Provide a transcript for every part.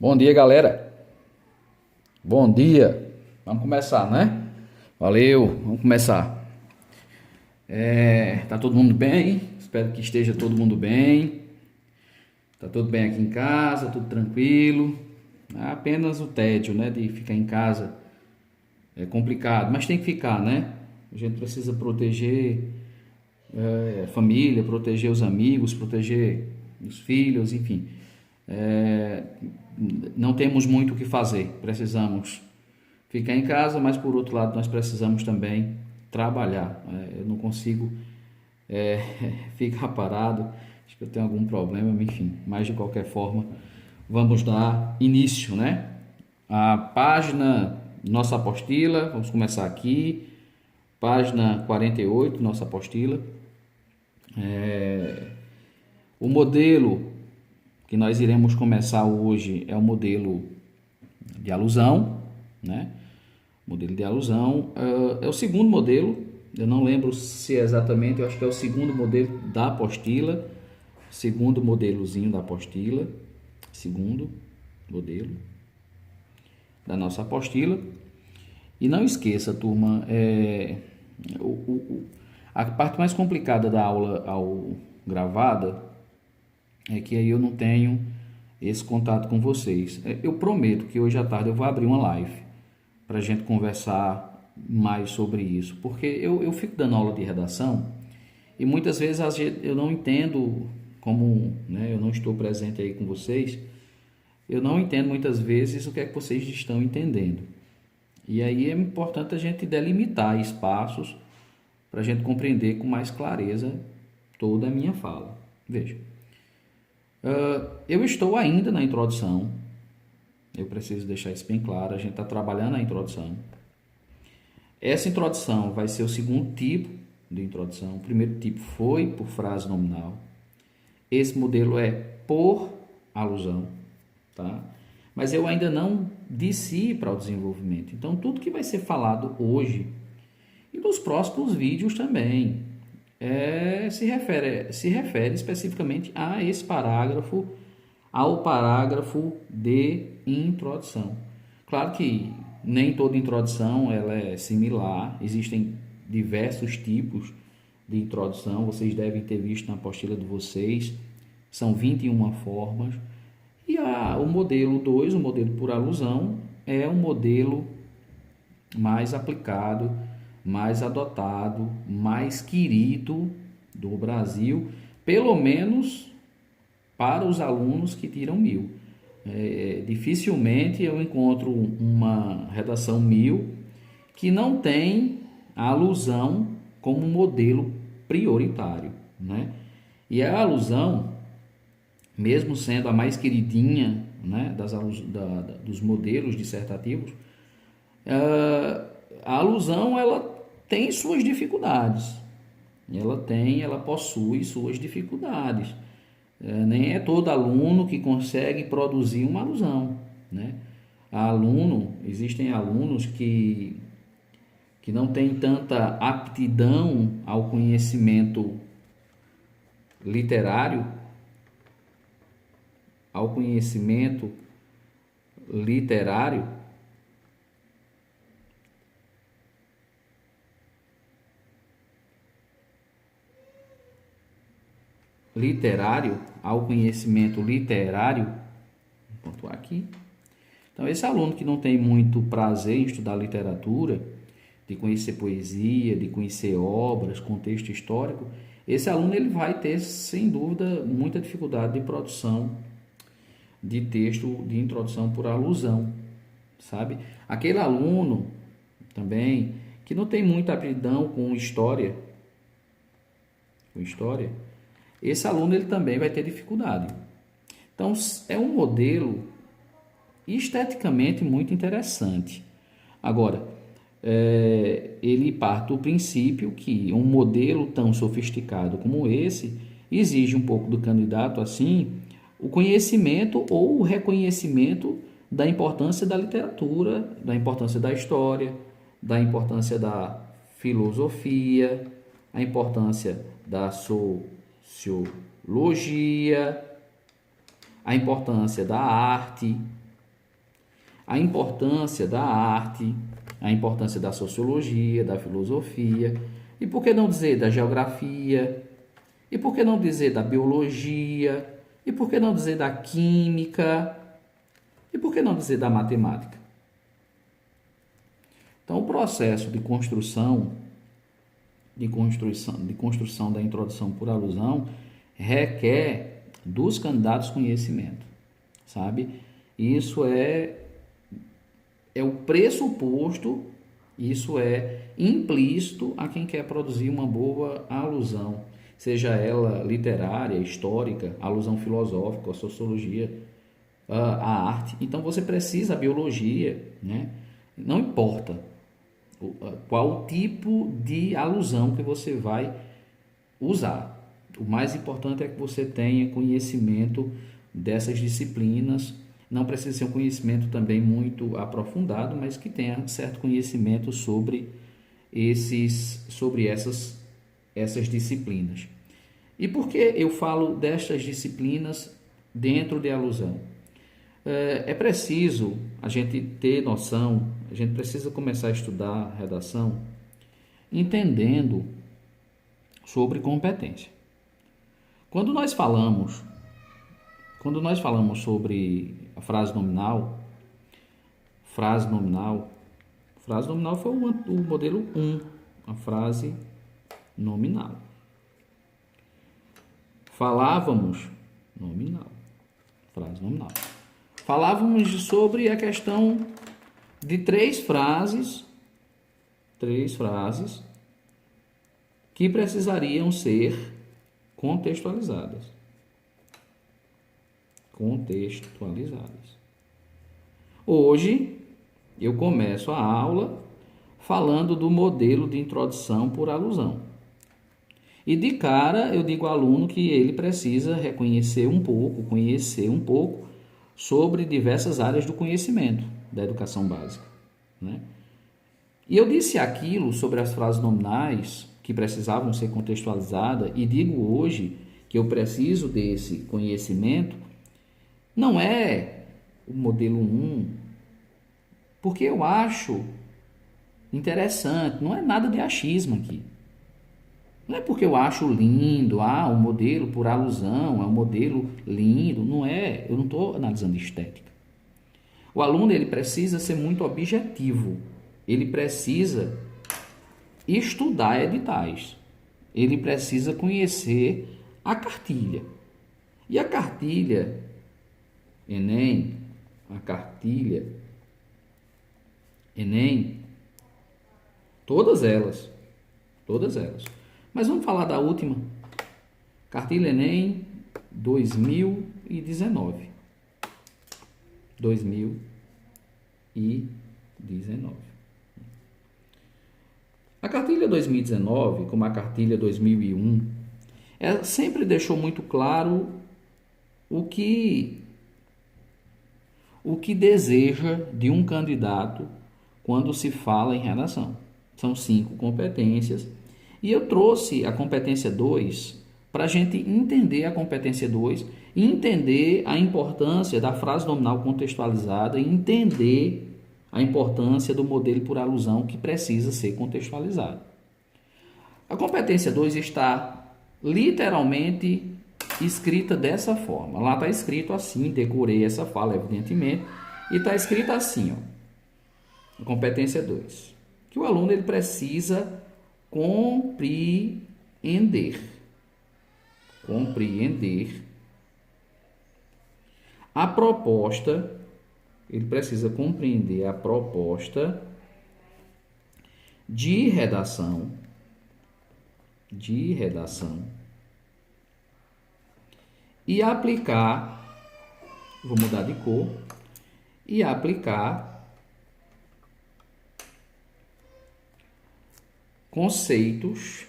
Bom dia, galera. Bom dia. Vamos começar, né? Valeu, vamos começar. Tá todo mundo bem? Espero que esteja todo mundo bem. Tá tudo bem aqui em casa, tudo tranquilo. Apenas o tédio, né, de ficar em casa é complicado, mas tem que ficar, né? A gente precisa proteger a família, proteger os amigos, proteger os filhos, enfim. É, não temos muito o que fazer, precisamos ficar em casa, mas por outro lado nós precisamos também trabalhar. Eu não consigo é, ficar parado, acho que eu tenho algum problema, enfim, mas de qualquer forma vamos dar início, né? A página, nossa apostila, vamos começar aqui, página 48, nossa apostila. O modelo que nós iremos começar hoje é o modelo de alusão, né? Modelo de alusão é o segundo modelo, eu não lembro se é exatamente, eu acho que é o segundo modelo da apostila, segundo modelozinho da apostila, segundo modelo da nossa apostila. E não esqueça, turma, a parte mais complicada da aula ao gravada é que aí eu não tenho esse contato com vocês. Eu prometo que hoje à tarde eu vou abrir uma live para a gente conversar mais sobre isso, porque eu fico dando aula de redação e muitas vezes eu não entendo, como, né, eu não estou presente aí com vocês, eu não entendo muitas vezes o que é que vocês estão entendendo. E aí é importante a gente delimitar espaços para a gente compreender com mais clareza toda a minha fala. Veja, eu estou ainda na introdução, eu preciso deixar isso bem claro, a gente está trabalhando na introdução. Essa introdução vai ser o segundo tipo de introdução. O primeiro tipo foi por frase nominal. Esse modelo é por alusão, tá? Mas eu ainda não desci para o desenvolvimento. Então, tudo que vai ser falado hoje e nos próximos vídeos também se refere especificamente a esse parágrafo, ao parágrafo de introdução. Claro que nem toda introdução ela é similar, existem diversos tipos de introdução, vocês devem ter visto na apostila de vocês, são 21 formas, e o modelo 2, o modelo por alusão, é um modelo mais aplicado, mais adotado, mais querido do Brasil, pelo menos para os alunos que tiram 1000. Dificilmente eu encontro uma redação 1000 que não tem a alusão como modelo prioritário, né? E a alusão, mesmo sendo a mais queridinha, né, dos modelos dissertativos, a alusão ela tem suas dificuldades, ela possui suas dificuldades. Nem é todo aluno que consegue produzir uma alusão, né? Existem alunos que não têm tanta aptidão ao conhecimento literário, ao conhecimento literário, ao conhecimento literário, vou pontuar aqui. Então, esse aluno que não tem muito prazer em estudar literatura, de conhecer poesia, de conhecer obras, contexto histórico, esse aluno ele vai ter, sem dúvida, muita dificuldade de produção de texto de introdução por alusão, sabe? Aquele aluno também que não tem muita aptidão com história, esse aluno ele também vai ter dificuldade. Então, é um modelo esteticamente muito interessante. Agora, ele parte do princípio que um modelo tão sofisticado como esse exige um pouco do candidato, assim, o conhecimento ou o reconhecimento da importância da literatura, da importância da história, da importância da filosofia, a importância da sociologia, a importância da arte, a importância da arte, a importância da sociologia, da filosofia, e por que não dizer da geografia, e por que não dizer da biologia, e por que não dizer da química, e por que não dizer da matemática? Então, o processo de construção da introdução por alusão requer dos candidatos conhecimento, sabe? Isso é o pressuposto, isso é implícito a quem quer produzir uma boa alusão, seja ela literária, histórica, alusão filosófica, a sociologia, a arte. Então você precisa, a biologia, né? Não importa qual tipo de alusão que você vai usar. O mais importante é que você tenha conhecimento dessas disciplinas. Não precisa ser um conhecimento também muito aprofundado, mas que tenha certo conhecimento sobre essas disciplinas. E por que eu falo destas disciplinas dentro de alusão? É preciso a gente ter noção, a gente precisa começar a estudar redação entendendo sobre competência. Quando nós falamos sobre a frase nominal foi o modelo 1, a frase nominal. Frase nominal. Falávamos sobre a questão de três frases que precisariam ser contextualizadas. Hoje, eu começo a aula falando do modelo de introdução por alusão. E de cara, eu digo ao aluno que ele precisa conhecer um pouco sobre diversas áreas do conhecimento da educação básica, né? E eu disse aquilo sobre as frases nominais que precisavam ser contextualizadas e digo hoje que eu preciso desse conhecimento, não é o modelo 1, porque eu acho interessante, não é nada de achismo aqui. Não é porque eu acho lindo, o modelo por alusão é um modelo lindo, não é, eu não estou analisando estética. O aluno ele precisa ser muito objetivo, ele precisa estudar editais, ele precisa conhecer a cartilha. E a cartilha Enem, todas elas. Mas vamos falar da última, cartilha Enem 2019. A cartilha 2019, como a cartilha 2001, ela sempre deixou muito claro o que deseja de um candidato quando se fala em redação. São 5 competências. E eu trouxe a competência 2 para a gente entender a competência 2, entender a importância da frase nominal contextualizada e entender a importância do modelo por alusão que precisa ser contextualizado. A competência 2 está literalmente escrita dessa forma. Lá está escrito assim, decorei essa fala, evidentemente, e está escrito assim, a competência 2, que o aluno ele precisa compreender a proposta, ele precisa compreender a proposta de redação e aplicar, vou mudar de cor, e aplicar conceitos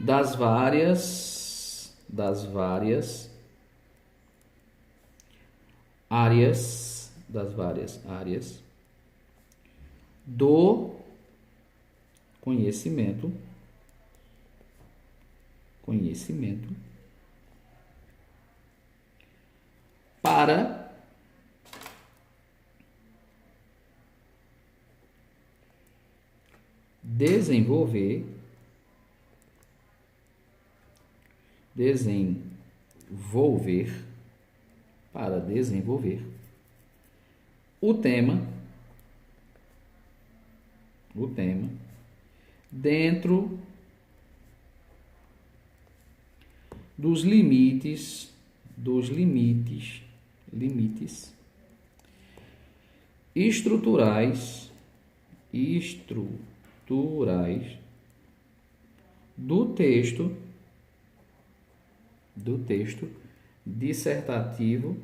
das várias áreas do conhecimento para desenvolver o tema dentro dos limites estruturais do texto dissertativo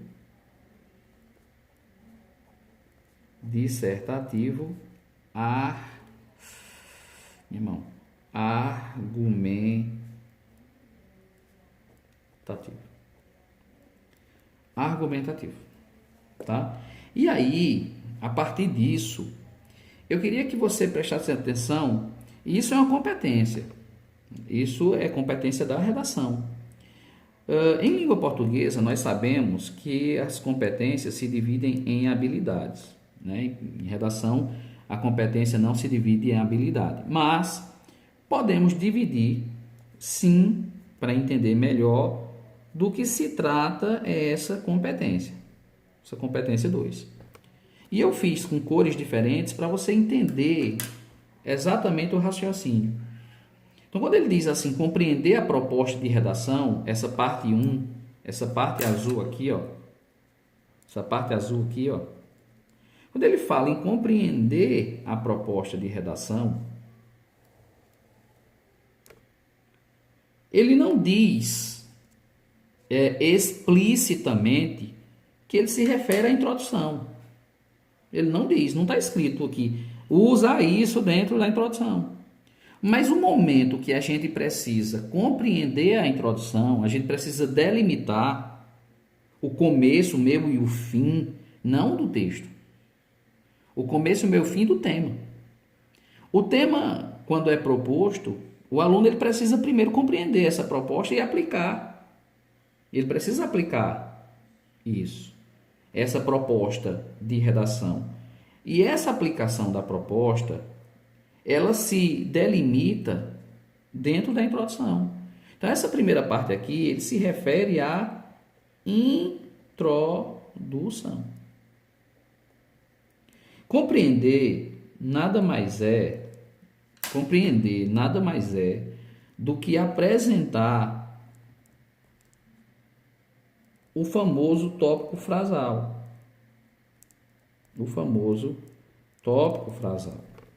argumentativo, tá? E aí, a partir disso, eu queria que você prestasse atenção, e isso é uma competência, isso é competência da redação. Em língua portuguesa, nós sabemos que as competências se dividem em habilidades, né? Em redação, a competência não se divide em habilidade, mas podemos dividir, sim, para entender melhor do que se trata essa competência 2. E eu fiz com cores diferentes para você entender exatamente o raciocínio. Então, quando ele diz assim, compreender a proposta de redação, essa parte 1, essa parte azul aqui, ó, quando ele fala em compreender a proposta de redação, ele não diz explicitamente que ele se refere à introdução. Ele não diz, não está escrito aqui, usa isso dentro da introdução. Mas o momento que a gente precisa compreender a introdução, a gente precisa delimitar o começo, o meio e o fim, não do texto. O começo, o meio e o fim do tema. O tema, quando é proposto, o aluno ele precisa primeiro compreender essa proposta e aplicar. Ele precisa aplicar isso, essa proposta de redação. E essa aplicação da proposta, ela se delimita dentro da introdução. Então, essa primeira parte aqui, ele se refere à introdução. Compreender nada mais é do que apresentar o famoso tópico frasal.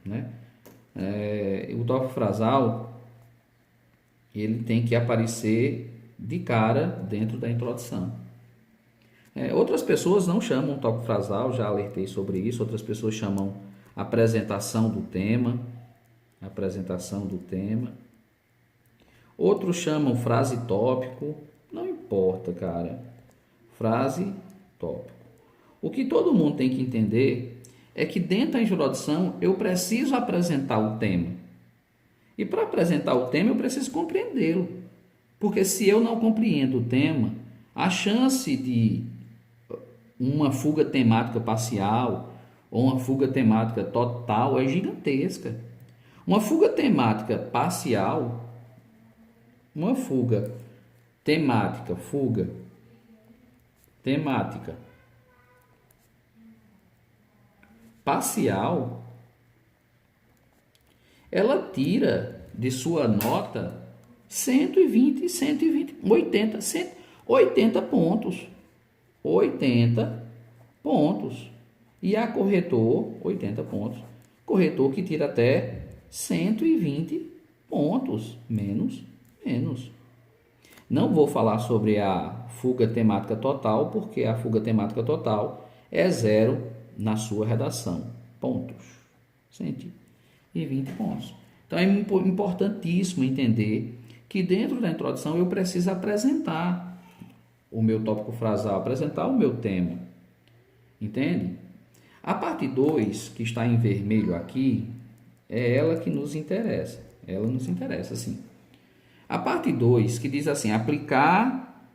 Né? O tópico frasal, ele tem que aparecer de cara dentro da introdução. Outras pessoas não chamam tópico frasal, já alertei sobre isso. Outras pessoas chamam apresentação do tema. Outros chamam frase tópico. Não importa, cara. Frase tópico. O que todo mundo tem que entender é que dentro da introdução eu preciso apresentar o tema. E para apresentar o tema eu preciso compreendê-lo. Porque se eu não compreendo o tema, a chance de uma fuga temática parcial ou uma fuga temática total é gigantesca. Uma fuga temática parcial, parcial, ela tira de sua nota 80 pontos. 80 pontos. E a corretor, 80 pontos. Corretor que tira até 120 pontos. Menos. Não vou falar sobre a fuga temática total, porque a fuga temática total é 0 na sua redação. Pontos. 120 pontos. Então, é importantíssimo entender que dentro da introdução eu preciso apresentar o meu tópico frasal, apresentar o meu tema. Entende? A parte 2, que está em vermelho aqui, é ela que nos interessa. Ela nos interessa, sim. A parte 2, que diz assim, aplicar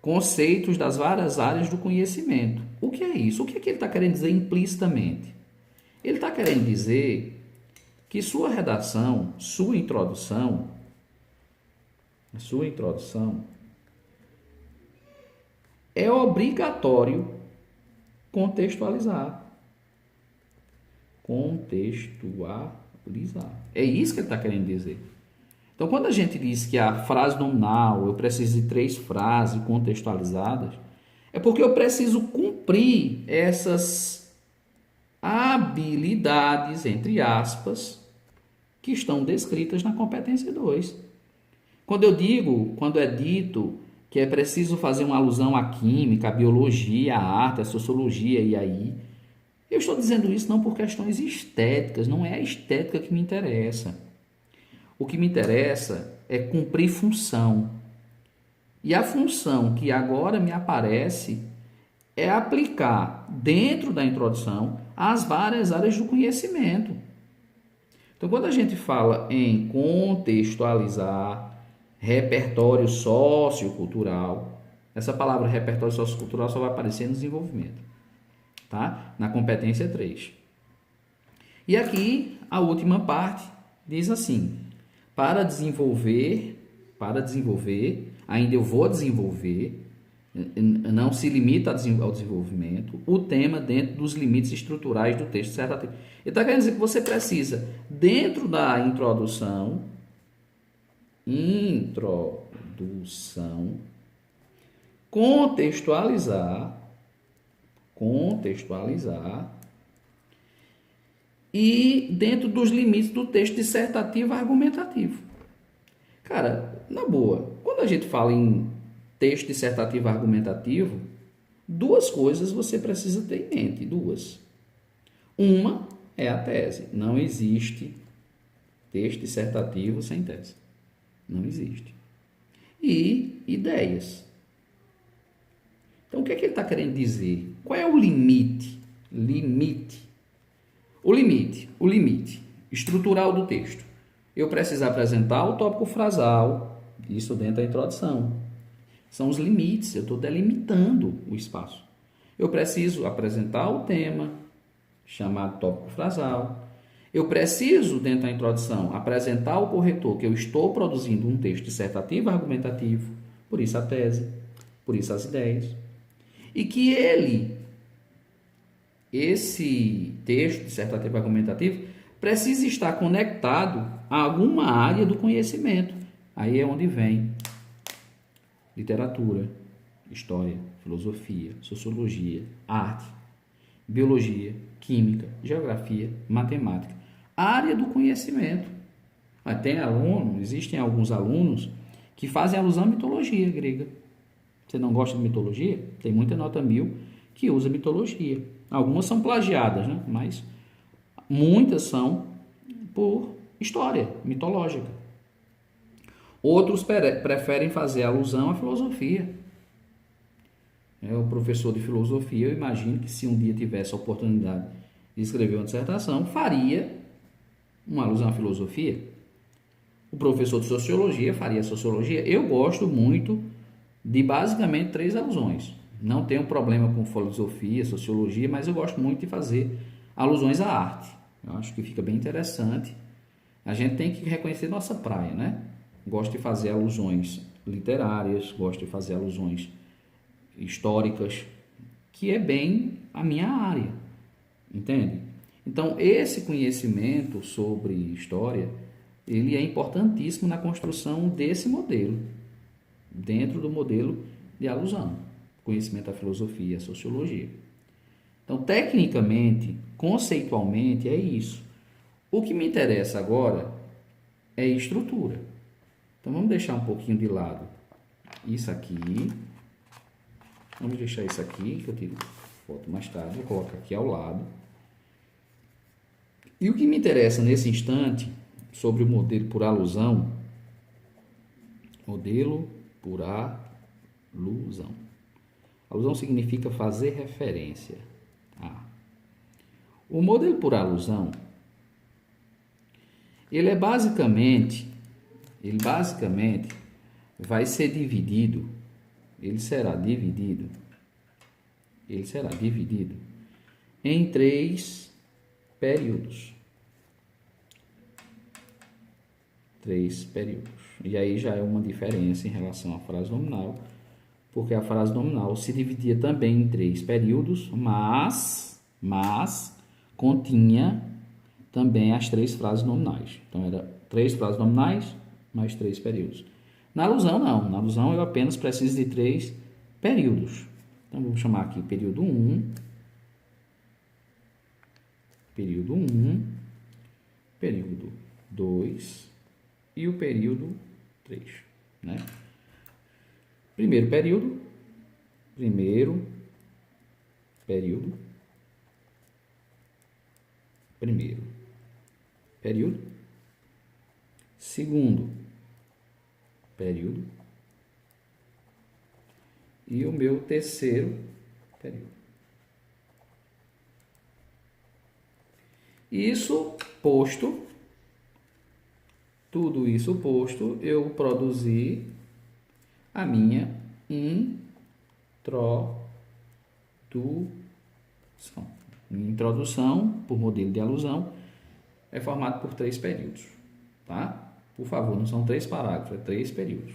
conceitos das várias áreas do conhecimento. O que é isso? O que é que ele está querendo dizer implicitamente? Ele está querendo dizer que sua redação, sua introdução, é obrigatório contextualizar. É isso que ele está querendo dizer. Então, quando a gente diz que a frase nominal, eu preciso de 3 frases contextualizadas, é porque eu preciso cumprir essas habilidades, entre aspas, que estão descritas na competência 2. Quando é dito que é preciso fazer uma alusão à química, à biologia, à arte, à sociologia e aí, eu estou dizendo isso não por questões estéticas, não é a estética que me interessa. O que me interessa é cumprir função. E a função que agora me aparece é aplicar dentro da introdução as várias áreas do conhecimento. Então, quando a gente fala em contextualizar repertório sociocultural, essa palavra repertório sociocultural só vai aparecer no desenvolvimento, tá? Na competência 3. E aqui, a última parte diz assim: para desenvolver, ainda eu vou desenvolver, não se limita ao desenvolvimento, o tema dentro dos limites estruturais do texto dissertativo. Ele está querendo dizer que você precisa, dentro da introdução, contextualizar e dentro dos limites do texto dissertativo argumentativo. Cara, na boa, quando a gente fala em texto dissertativo argumentativo, 2 coisas você precisa ter em mente, 2. Uma é a tese. Não existe texto dissertativo sem tese. Não existe. E ideias. Então, o que é que ele está querendo dizer? Qual é o limite? O limite estrutural do texto. Eu preciso apresentar o tópico frasal, isso dentro da introdução. São os limites, eu estou delimitando o espaço. Eu preciso apresentar o tema, chamado tópico frasal. Eu preciso, dentro da introdução, apresentar ao corretor que eu estou produzindo um texto dissertativo argumentativo, por isso a tese, por isso as ideias. E que esse texto dissertativo argumentativo, precisa estar conectado a alguma área do conhecimento. Aí é onde vem literatura, história, filosofia, sociologia, arte, biologia, química, geografia, matemática. Área do conhecimento. Existem alguns alunos que fazem alusão à mitologia grega. Você não gosta de mitologia? Tem muita nota 1000 que usa mitologia. Algumas são plagiadas, né? Mas muitas são por história mitológica. Outros preferem fazer alusão à filosofia. O professor de filosofia, eu imagino que se um dia tivesse a oportunidade de escrever uma dissertação, faria uma alusão à filosofia. O professor de sociologia faria sociologia. Eu gosto muito de basicamente 3 alusões. Não tenho problema com filosofia, sociologia, mas eu gosto muito de fazer alusões à arte. Eu acho que fica bem interessante. A gente tem que reconhecer nossa praia, né? Gosto de fazer alusões literárias, gosto de fazer alusões históricas, que é bem a minha área, entende? Então, esse conhecimento sobre história, ele é importantíssimo na construção desse modelo, dentro do modelo de alusão, conhecimento da filosofia, a sociologia. Então, tecnicamente, conceitualmente, é isso. O que me interessa agora é estrutura. Então, vamos deixar um pouquinho de lado isso aqui. Vamos deixar isso aqui, que eu tiro foto mais tarde. Vou colocar aqui ao lado. E o que me interessa nesse instante sobre o modelo por alusão, modelo por alusão. Alusão significa fazer referência a. O modelo por alusão, ele basicamente vai ser dividido ele será dividido em 3 períodos. 3 períodos. E aí já é uma diferença em relação à frase nominal, porque a frase nominal se dividia também em 3 períodos, mas continha também as 3 frases nominais. Então, era 3 frases nominais mais 3 períodos. Na alusão, não. Na alusão, eu apenas preciso de 3 períodos. Então, vamos chamar aqui período 1, período 2 e o período 3, né? Primeiro período, primeiro período, segundo período e o meu terceiro período. Tudo isso posto, eu produzi a minha introdução. Introdução, por modelo de alusão, é formado por 3 períodos, tá? Por favor, não são 3 parágrafos, é 3 períodos.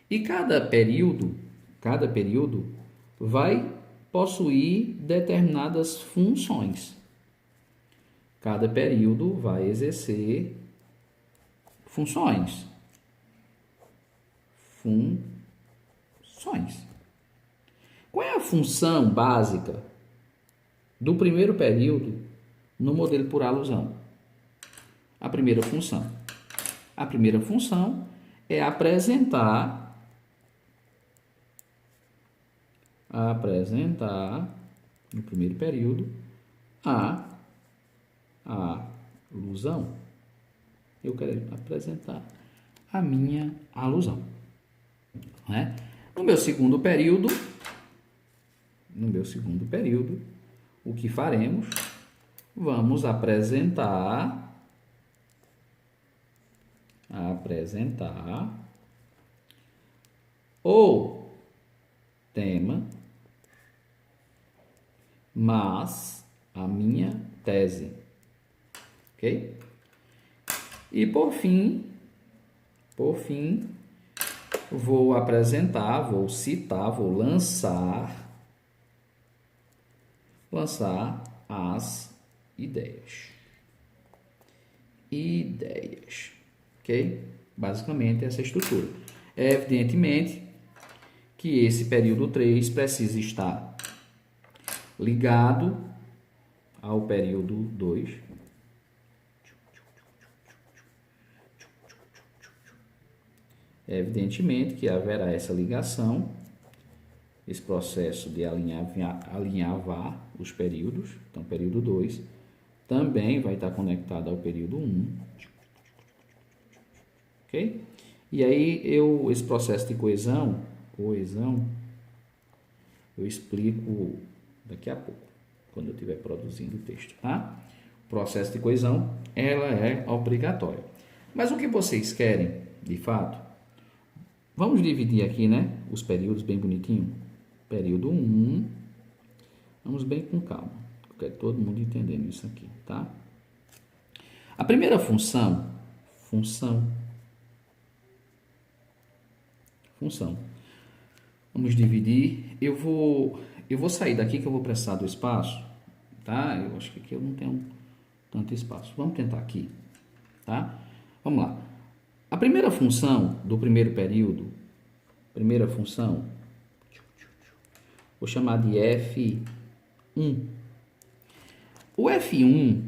E cada período vai possuir determinadas funções. Cada período vai exercer funções. Qual é a função básica do primeiro período no modelo por alusão? A primeira função é apresentar no primeiro período a alusão. Eu quero apresentar a minha alusão, né? No meu segundo período, o que faremos? Vamos apresentar o tema, mas a minha tese, ok? E por fim, vou apresentar, vou citar, vou lançar as ideias. Ok? Basicamente, essa estrutura. É evidentemente que esse período 3 precisa estar ligado ao período 2. É evidentemente que haverá essa ligação, esse processo de alinhavar os períodos. Então, período 2 também vai estar conectado ao período 1. Ok? E aí, esse processo de coesão, eu explico daqui a pouco, quando eu estiver produzindo o texto, tá? O processo de coesão, ela é obrigatória. Mas o que vocês querem, de fato? Vamos dividir aqui, né, os períodos bem bonitinho. Período 1, vamos bem com calma. Eu quero todo mundo entendendo isso aqui, tá? A primeira função. Vamos dividir. Eu vou sair daqui que eu vou precisar do espaço, tá? Eu acho que aqui eu não tenho tanto espaço. Vamos tentar aqui, tá? Vamos lá. A primeira função do primeiro período, vou chamar de F1. O F1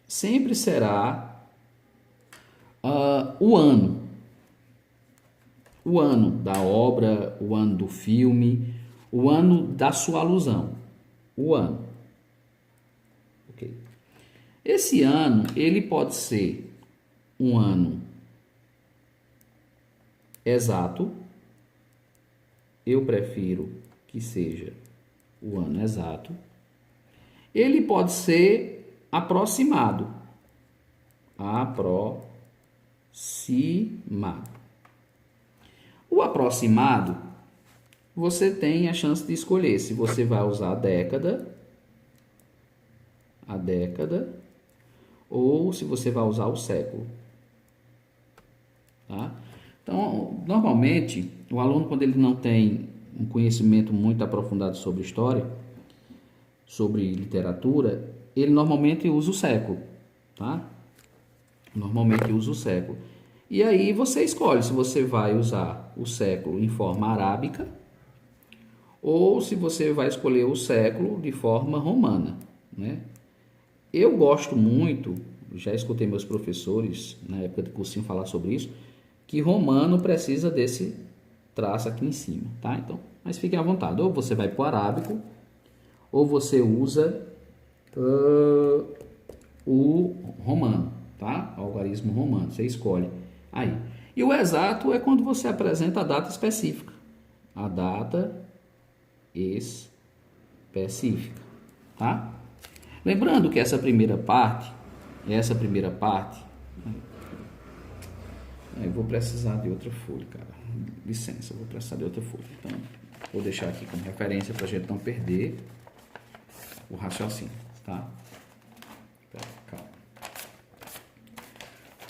sempre será o ano. O ano da obra, o ano do filme, o ano da sua alusão. O ano. Ok. Esse ano, ele pode ser um ano exato. Eu prefiro que seja o ano exato. Ele pode ser aproximado. O aproximado você tem a chance de escolher se você vai usar a década, ou se você vai usar o século. Tá? Então, normalmente, o aluno, quando ele não tem um conhecimento muito aprofundado sobre história, sobre literatura, ele normalmente usa o século, tá? Normalmente usa o século. E aí você escolhe se você vai usar o século em forma arábica ou se você vai escolher o século de forma romana, né? Eu gosto muito, já escutei meus professores na época de cursinho falar sobre isso, que romano precisa desse traço aqui em cima, tá? Então, mas fiquem à vontade, ou você vai para o arábico, ou você usa o romano, tá? O algarismo romano, você escolhe aí. E o exato é quando você apresenta a data específica. A data específica, tá? Lembrando que essa primeira parte, eu vou precisar de outra folha, cara. Licença, eu vou precisar de outra folha. Então, vou deixar aqui como referência para a gente não perder o raciocínio, tá? Calma.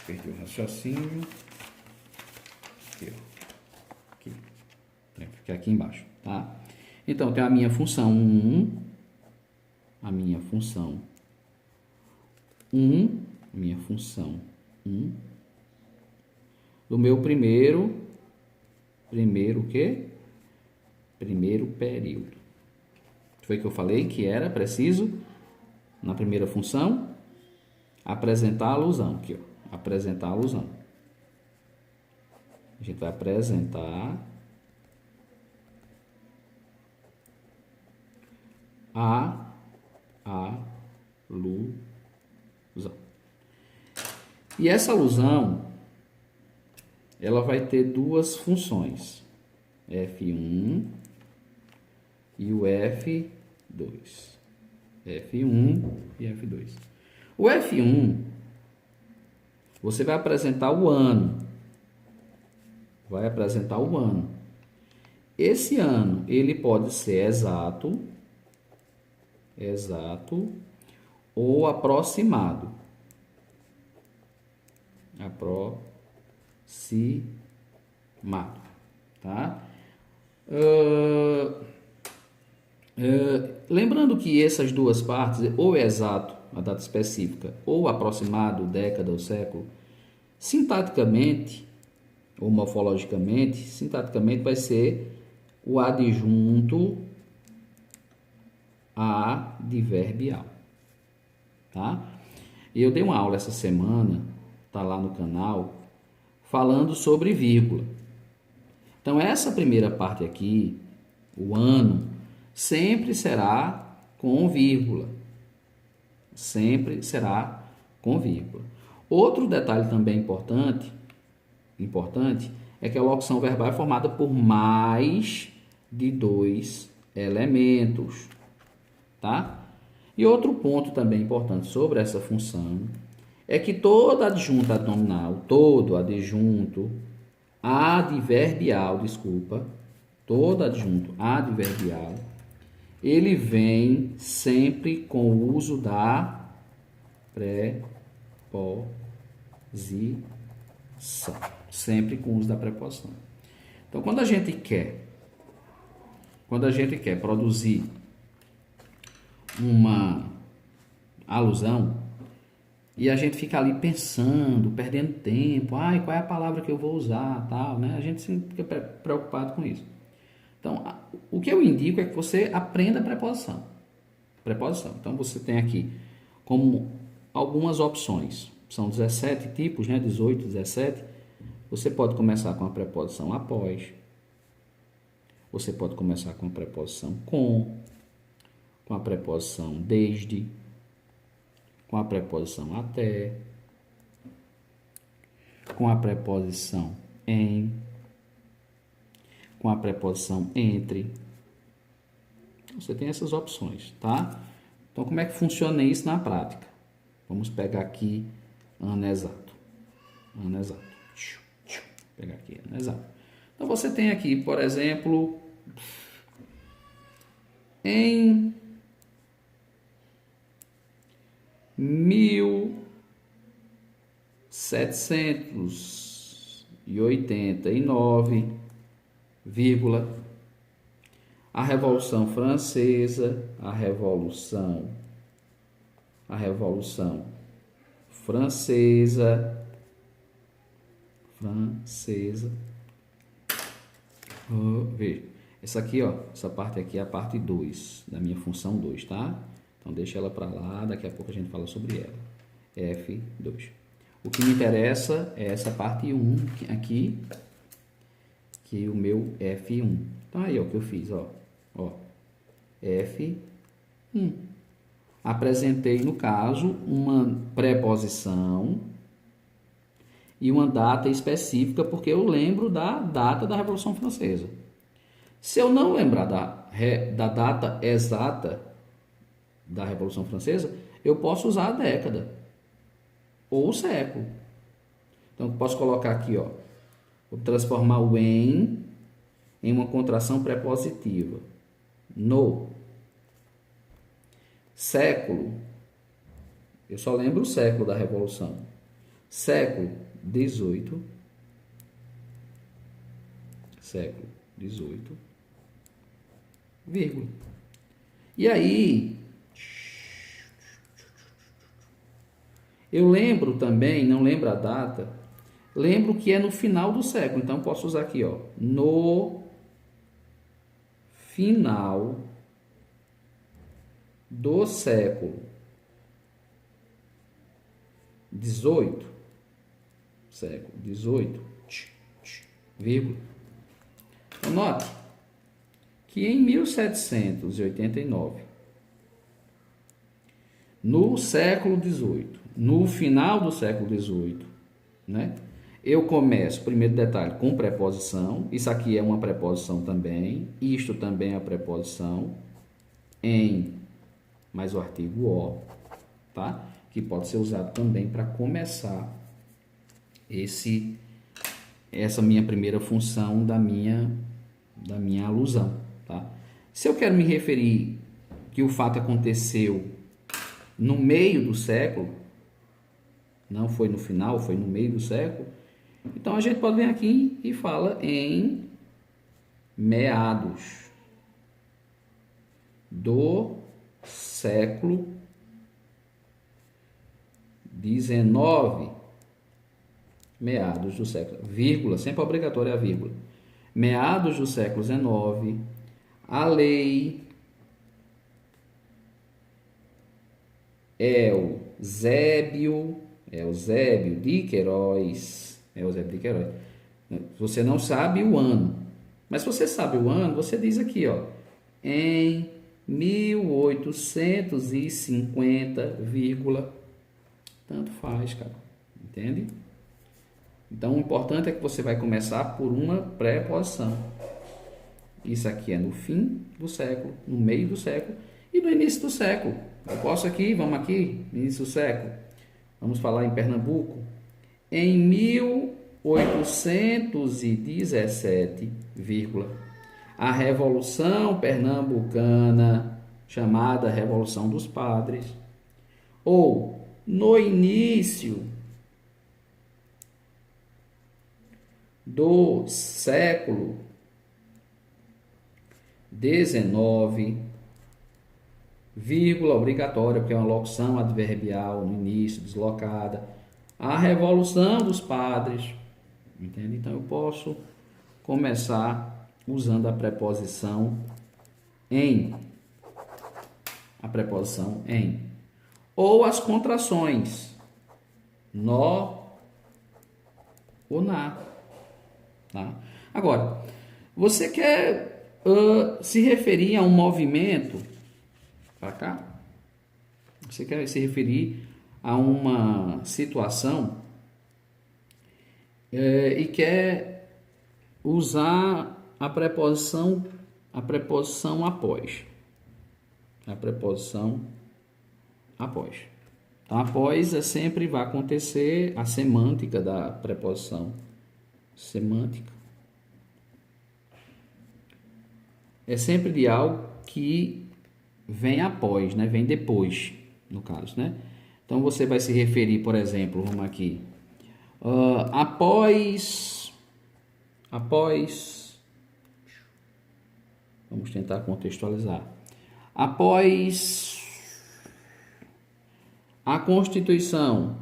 Perdi o raciocínio. Aqui, ó. Aqui. Fica aqui embaixo, tá? Então, tem a minha função 1, a minha função 1, do meu primeiro o quê? Primeiro período. Foi que eu falei que era preciso, na primeira função, apresentar a alusão. Aqui, ó, apresentar a alusão. A gente vai apresentar a alusão. E essa alusão, ela vai ter duas funções, F1 e o F2. F1 e F2. O F1, você vai apresentar o ano. Esse ano, ele pode ser exato ou aproximado. Tá? Lembrando que essas duas partes, ou é exato, a data específica, ou aproximado, década ou século, sintaticamente, ou morfologicamente, sintaticamente vai ser o adjunto adverbial, tá? Eu dei uma aula essa semana, tá lá no canal, falando sobre vírgula. Então, essa primeira parte aqui, o ano, sempre será com vírgula. Sempre será com vírgula. Outro detalhe também importante é que a locução verbal é formada por mais de 2 elementos, tá? E outro ponto também importante sobre essa função é que todo adjunto adnominal, todo adjunto adverbial, todo adjunto adverbial, ele vem sempre com o uso da preposição. Sempre com o uso da preposição. Então, quando a gente quer produzir uma alusão e a gente fica ali pensando, perdendo tempo, qual é a palavra que eu vou usar, tal, né? A gente sempre fica preocupado com isso. Então, o que eu indico é que você aprenda a preposição. Então, você tem aqui como algumas opções. São 17 tipos, né? 18, 17. Você pode começar com a preposição após. Você pode começar com a preposição com a preposição desde, com a preposição até, com a preposição em, com a preposição entre. Você tem essas opções, tá? Então, como é que funciona isso na prática? Vamos pegar aqui ano exato. Pegar aqui ano exato. Então, você tem aqui, por exemplo, Em 1789, a Revolução Francesa, a Revolução Francesa, veja, essa aqui, ó, essa parte aqui é a parte 2 da minha função 2, tá? Então deixa ela para lá, daqui a pouco a gente fala sobre ela. F2. O que me interessa é essa parte 1 aqui, que é o meu F1. Então aí, ó, o que eu fiz, ó, F1. Apresentei, no caso, uma preposição e uma data específica, porque eu lembro da data da Revolução Francesa. Se eu não lembrar da data exata da Revolução Francesa, eu posso usar a década ou o século. Então, eu posso colocar aqui, ó, vou transformar o em uma contração prepositiva. No século, eu só lembro o século da Revolução. Século 18, vírgula. E aí, eu lembro também, não lembro a data, lembro que é no final do século. Então, posso usar aqui, ó, no final do século 18, vírgula. Então, note que em 1789, no século 18, no final do século 18, né? Eu começo, primeiro detalhe, com preposição. Isso aqui é uma preposição também. Isto também é preposição em, mais o artigo o, tá? Que pode ser usado também para começar essa minha primeira função da minha alusão, tá? Se eu quero me referir que o fato aconteceu no meio do século, não foi no final, foi no meio do século, então a gente pode vir aqui e fala em meados do século 19, meados do século, vírgula, sempre obrigatória a vírgula, meados do século 19, a lei Eusébio de Queiroz, você não sabe o ano, mas se você sabe o ano, você diz aqui, ó, em 1850, vírgula, tanto faz, cara, entende? Então, o importante é que você vai começar por uma preposição. Isso aqui é no fim do século, no meio do século e no início do século. Eu posso aqui, vamos aqui, no início do século. Vamos falar em Pernambuco. Em 1817, vírgula, a Revolução Pernambucana, chamada Revolução dos Padres, ou no início do século 19, vírgula obrigatória, porque é uma locução adverbial no início, deslocada, a Revolução dos Padres, entende? Então eu posso começar usando a preposição em, ou as contrações no ou na, tá? Agora, você quer se referir a um movimento para cá? Você quer se referir a uma situação e quer usar a preposição após. A preposição após. Então, após sempre vai acontecer a semântica da preposição. Semântica. é sempre de algo que vem após, né? Vem depois, no caso, né? Então, você vai se referir, por exemplo, vamos aqui, após, vamos tentar contextualizar, após a Constituição,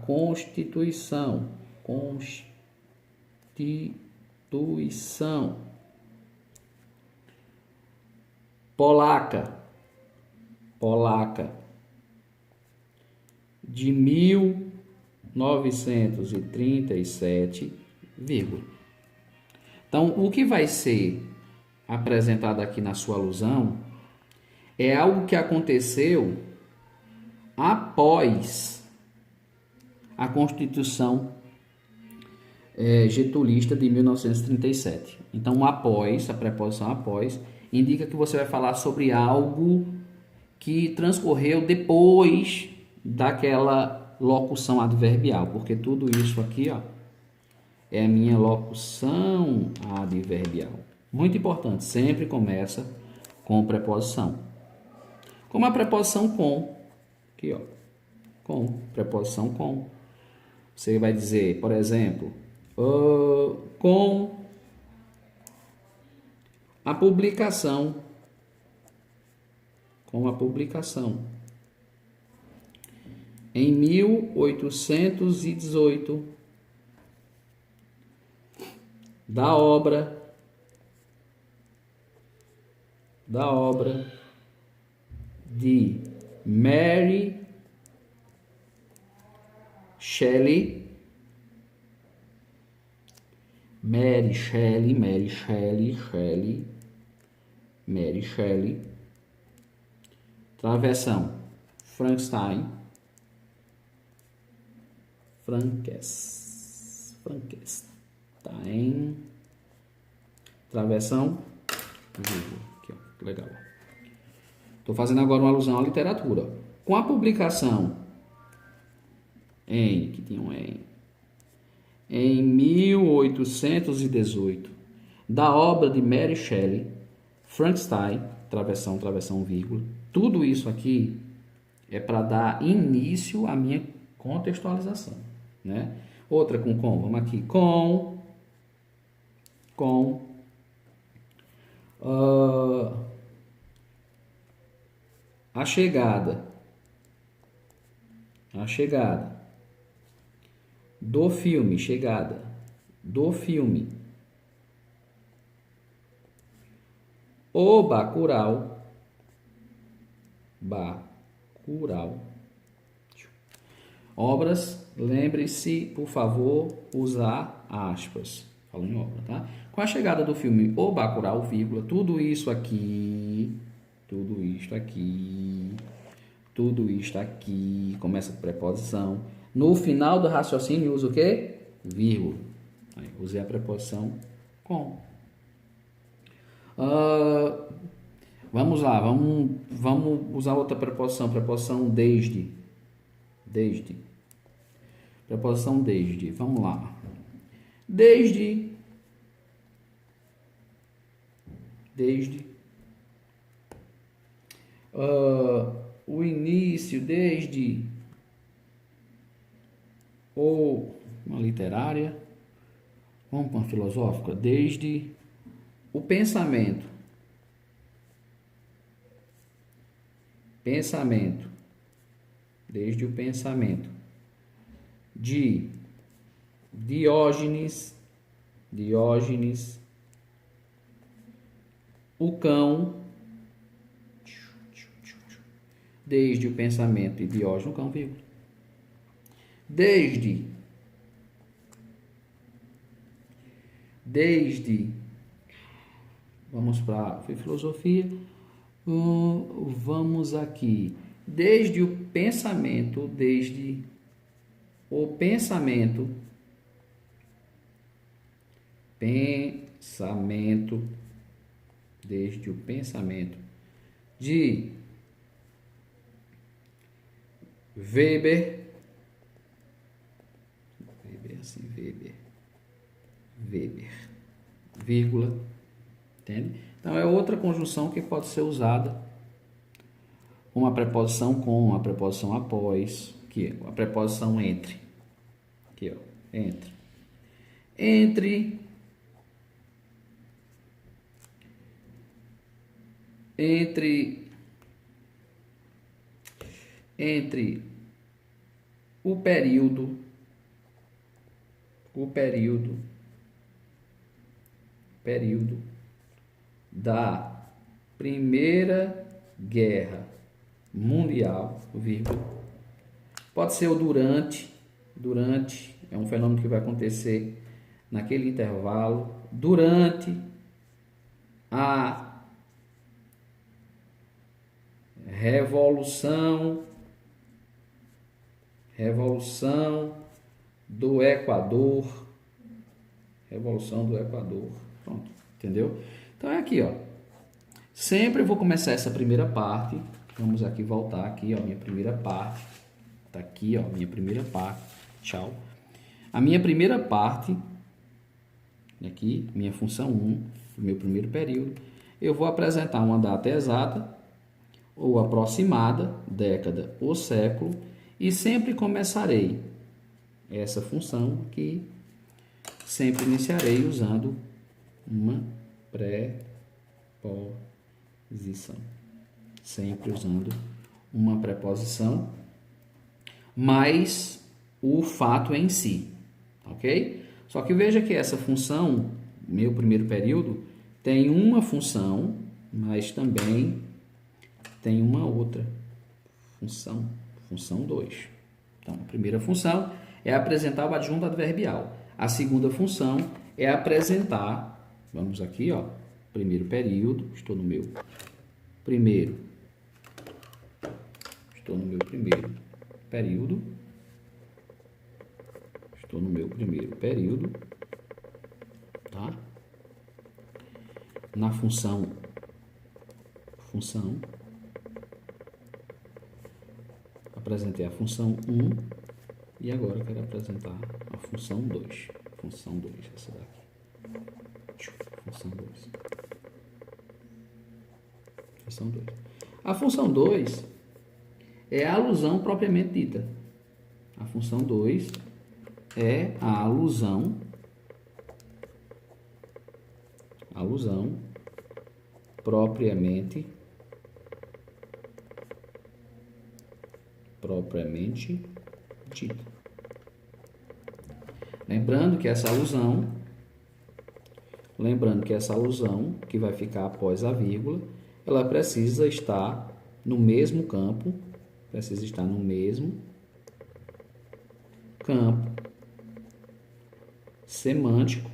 Constituição polaca de 1937, vírgula. Então, o que vai ser apresentado aqui na sua alusão é algo que aconteceu após a Constituição getulista de 1937. Então, após, a preposição após, indica que você vai falar sobre algo que transcorreu depois daquela locução adverbial, porque tudo isso aqui, ó, é a minha locução adverbial. Muito importante, sempre começa com preposição. Como a preposição com, aqui, ó, com, preposição com. Você vai dizer, por exemplo, com a publicação, em 1818, da obra de Mary Shelley, travessão Frankenstein, travessão, aqui, ó, legal. Estou fazendo agora uma alusão à literatura. Com a publicação em 1818 da obra de Mary Shelley, Frankenstein, travessão, vírgula. Tudo isso aqui é para dar início à minha contextualização, né? Outra com, vamos aqui, com a chegada do filme, O Bacurau, obras, lembre-se, por favor, usar aspas. Falo em obra, tá? Com a chegada do filme O Bacurau, vírgula, tudo isto aqui, começa com preposição. No final do raciocínio, usa o quê? Vírgula. Aí, usei a preposição com. Vamos lá, vamos usar outra preposição desde. Preposição desde, vamos lá. Desde o início, desde uma literária, vamos para uma filosófica, desde o pensamento, desde o pensamento de Diógenes, o cão, desde o pensamento de Diógenes, o cão, vírgula. Desde, vamos para filosofia, vamos aqui, desde o pensamento, desde o pensamento de Weber, vírgula, Entende? Então é outra conjunção que pode ser usada uma preposição com, uma preposição após, aqui, a preposição entre. Aqui, ó, entre. Entre o período da Primeira Guerra Mundial, vírgula. Pode ser o durante é um fenômeno que vai acontecer naquele intervalo, durante a Revolução do Equador. Revolução do Equador. Pronto, entendeu? Então é aqui, ó. Sempre vou começar essa primeira parte. Vamos aqui voltar aqui, ó, minha primeira parte. Tá aqui, ó, minha primeira parte. Tchau. A minha primeira parte, aqui, minha função 1, meu primeiro período, eu vou apresentar uma data exata ou aproximada, década ou século, e sempre começarei essa função aqui, sempre iniciarei usando uma preposição. Sempre usando uma preposição, mais o fato em si, ok? Só que veja que essa função, meu primeiro período, tem uma função, mas também tem uma outra função, função 2. Então, a primeira função é apresentar o adjunto adverbial. A segunda função é apresentar, vamos aqui, ó, primeiro período, estou no meu primeiro período, tá? Na função, apresentei a função 1 e agora eu quero apresentar a função 2. Função 2, essa daqui. Função 2. Função 2. A função 2 é a alusão propriamente dita. A função 2 é a alusão propriamente dita. Lembrando que essa alusão que vai ficar após a vírgula, ela precisa estar no mesmo campo, semântico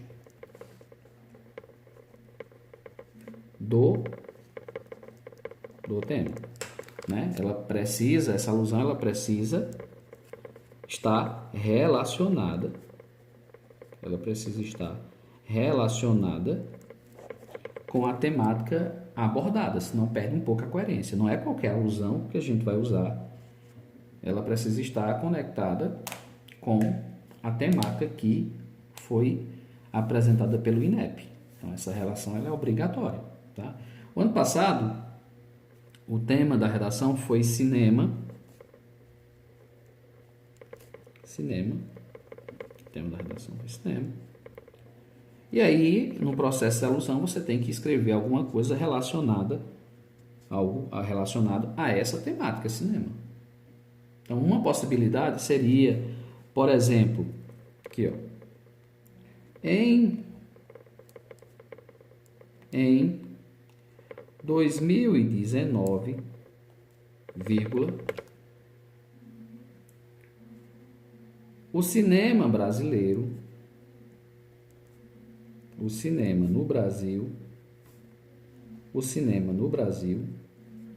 do tema, né? Essa alusão ela precisa estar relacionada, com a temática abordada, senão perde um pouco a coerência. Não é qualquer alusão que a gente vai usar, ela precisa estar conectada com a temática que foi apresentada pelo INEP. Então, essa relação ela é obrigatória, tá? O ano passado, o tema da redação foi cinema. O tema da redação foi cinema. E aí, no processo de alusão, você tem que escrever alguma coisa relacionada a essa temática, cinema. Então, uma possibilidade seria, por exemplo, aqui, ó, em 2019, o cinema brasileiro, o cinema no Brasil,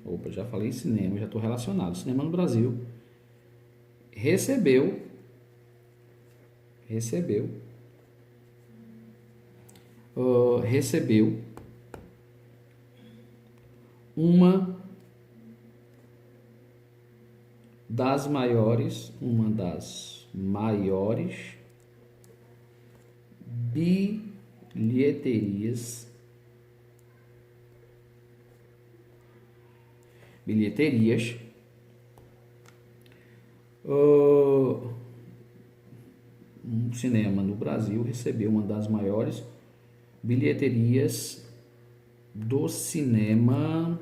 opa, já falei cinema, já estou relacionado, o cinema no Brasil recebeu uma das maiores bilheterias bilheterias. Um cinema no Brasil recebeu uma das maiores bilheterias do cinema.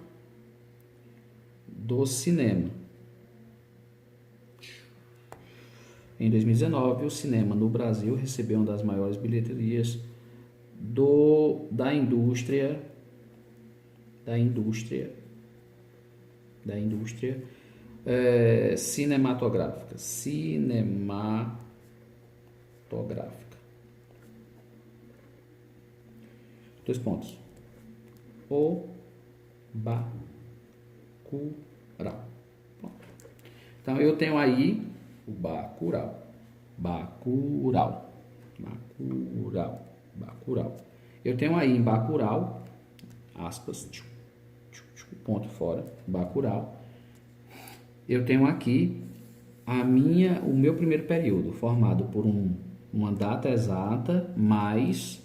Em 2019, o cinema no Brasil recebeu uma das maiores bilheterias da indústria cinematográfica. 2 pontos. O Bacurau. Então eu tenho aí o Bacurau. Eu tenho aí em Bacurau, aspas, ponto fora, Bacurau. Eu tenho aqui o meu primeiro período, formado por uma data exata, mais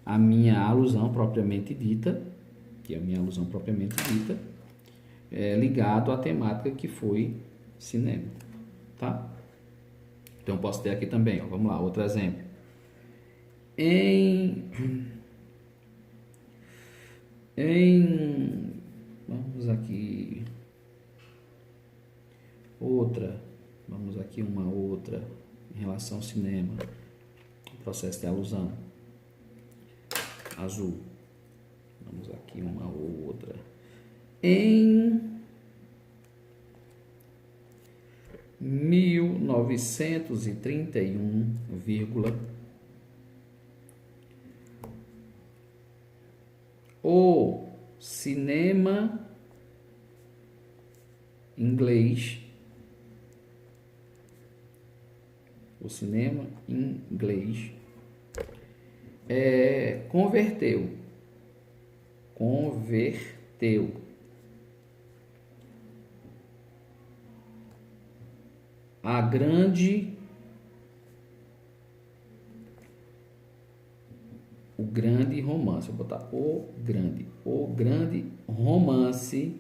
a minha alusão propriamente dita, ligado à temática que foi cinema, tá? Então, posso ter aqui também, ó, vamos lá, outro exemplo. Vamos aqui, uma outra em relação ao cinema, processo de alusão, azul. Vamos aqui uma outra. Em 1931, o cinema inglês converteu o grande romance, vou botar o grande romance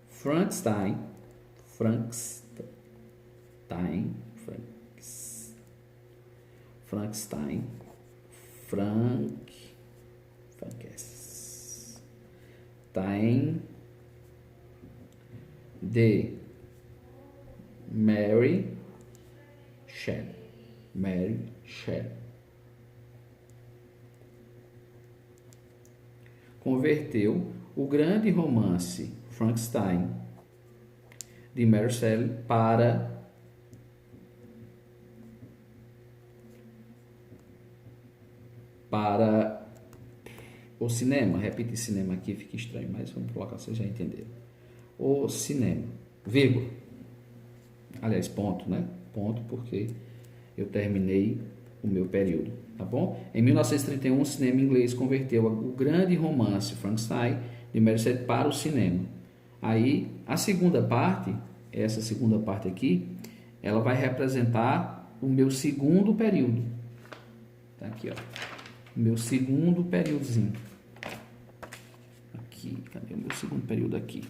Frankenstein, de Mary Shelley. Converteu o grande romance Frankenstein de Mary Shelley para o cinema. Repetir cinema aqui fica estranho, mas vamos colocar, vocês já entenderam. O cinema, vírgula. Aliás, ponto, né? Ponto, porque eu terminei o meu período, tá bom? Em 1931, o cinema inglês converteu o grande romance Frankenstein de Mary Shelley para o cinema. Aí, a segunda parte, essa segunda parte aqui, ela vai representar o meu segundo período. Tá aqui, ó. O meu segundo períodozinho. Aqui, cadê o meu segundo período aqui?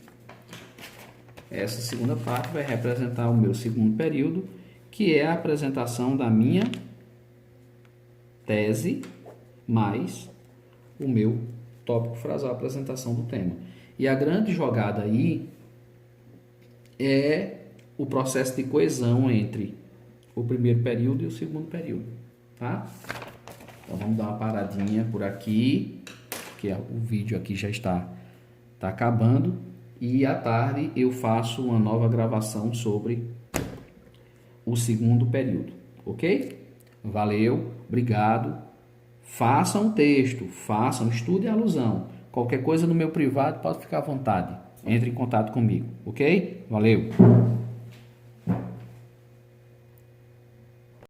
Essa segunda parte vai representar o meu segundo período, que é a apresentação da minha tese, mais o meu tópico frasal, a apresentação do tema. E a grande jogada aí é o processo de coesão entre o primeiro período e o segundo período, tá? Então vamos dar uma paradinha por aqui, que o vídeo aqui já está acabando. E à tarde eu faço uma nova gravação sobre o segundo período, ok? Valeu, obrigado. Façam texto, estude a alusão. Qualquer coisa no meu privado, pode ficar à vontade. Entre em contato comigo, ok? Valeu!